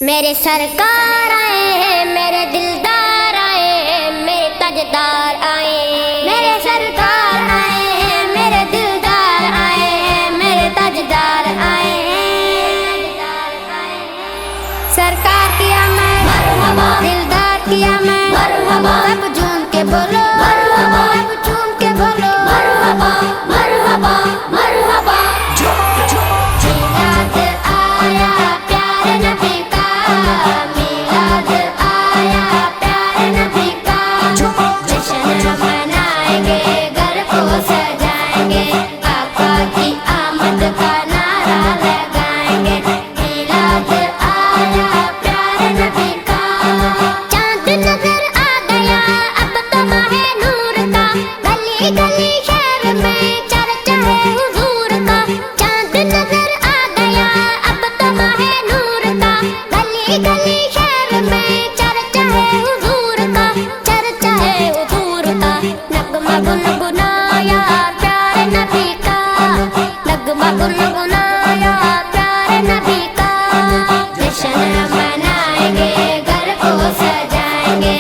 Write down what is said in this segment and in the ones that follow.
میرے سرکار آئے، میرے دلدار آئے، میرے تاجدار آئے، میرے سرکار آئے، میرے دلدار آئے، میرے تاجدار آئے۔ سرکار کی آمد مرحبا، دلدار کی آمد مرحبا، سب جھوم کے بولو مرحبا، سب جھوم کے بولو مرحبا مرحبا مرحبا۔ میلاد آیا پیارے نبی کا، میلاد آیا پیارے نبی کا، جشن منائیں گے، گھر کو سجائیں گے، آقا کی آمد کا نعرہ لگائیں گے۔ میلاد آیا پیارے نبی کا، چاند نظر آ گیا اب تو ماہ نور کا، گلی گلی شہر میں چرچا ہے حضور کا۔ چاند نظر آ گیا اب تو ماہ نور کا، گلی گلی شہر میں چرچا ہے حضور کا، چرچا ہے حضور کا۔ نغمہ گنگنایا پیارے نبی کا، نغمہ گنگنایا پیارے نبی کا، جشن منائیں گے، گھر کو سجائیں گے،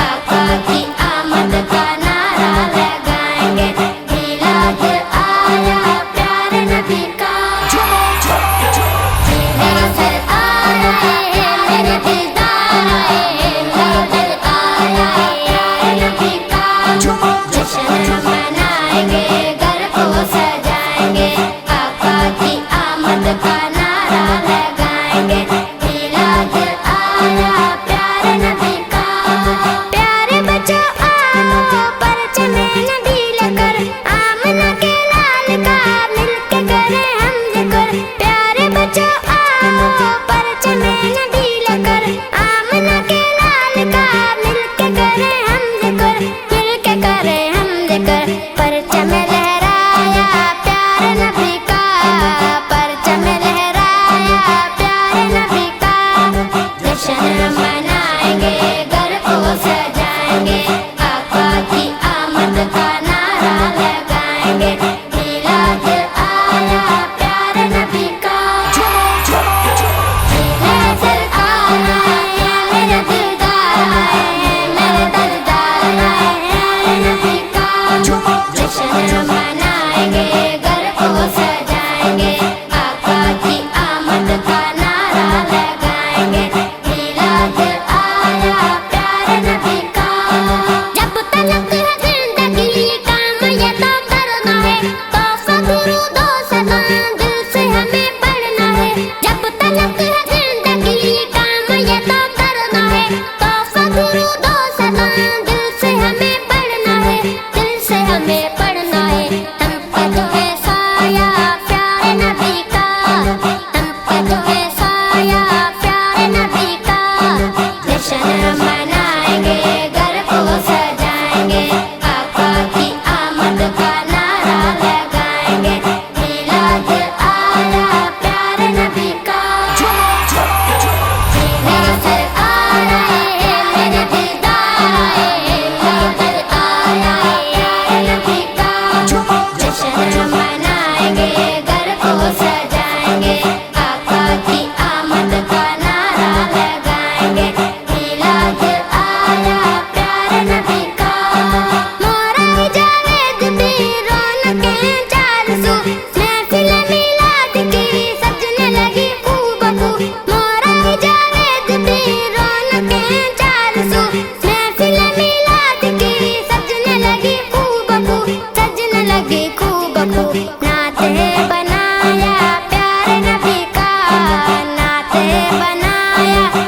آقا کی آمد کا نعرہ لگائیں گے۔ میلاد آیا پیارے نبی کا، میرے سر آئے، میرے دلدار آئے، میلاد آیا پیارے نبی کا، جشن منائیں گے، گھر کو سجائیں گے، آقا کی آمد کا نعرہ لگائیں گے۔ میلاد آیا پیارے نبی کا، پیارے بچوں آؤ پرچم نبی لے کر، آمنہ کے لال کا مل کے کریں ہم ذکر۔ پیارے بچوں آؤ پرچم نبی لے کر، آمنہ کے لال کا مل کے کریں ہم ذکر، مل کے کریں ہم ذکر۔ پرچم لہرایا پیارے نبی کا، پرچم لہرایا پیارے نبی کا، جشن منائیں گے، گھر کو سجائیں گے، آقا کی آمد کا نعرہ لگائیں گے۔ میلاد آیا پیارے نبی کا، میرے سر آئے، میرے دلدار آئے، میرے تاجدار آئے، نبی کا، جشن منائیں گے، گھر کو سجائیں گے، آقا کی آمد کا نعرہ لگائیں گے۔ میلاد آیا پیارے نبی کا، جب تلک ہے زندگی کام یہ تو کرنا ہے، تو درود و سلام دل سے ہمیں پڑھنا ہے۔ جب تلک ہے زندگی کام یہ تو کرنا ہے، تو درود و سلام دل سے ہمیں پڑھنا ہے، دل سے ہمیں پڑھنا ہے۔ ہم پہ تو ہے سایہ پیارے نبی کا، ہم پہ تو ہے سایہ پیارے نبی کا، جشن منائیں گے، گھر کو سجائیں گے، آقا کی آمد کا نعرہ لگائیں گے۔ میلاد آیا پیارے نبی کا، میرے سر آئے، میرے دلدار آئے، میلاد آیا پیارے نبی کا، جشن منائیں گے، گھر کو سجائیں گے، آقا کی آمد کا نعرہ لگائیں گے۔ میلاد آیا پیارے نبی کا، مورا جاوید بھی رونقیں چار سو، محفل میلاد کی سجنے لگی خوب خوب۔ مورا جاوید بھی رونقیں چار سو، محفل میلاد کی سجنے لگی خوب خوب، سجنے لگی خوب خوب۔ نعت بنایا پیارے نبی کا، نعت بنایا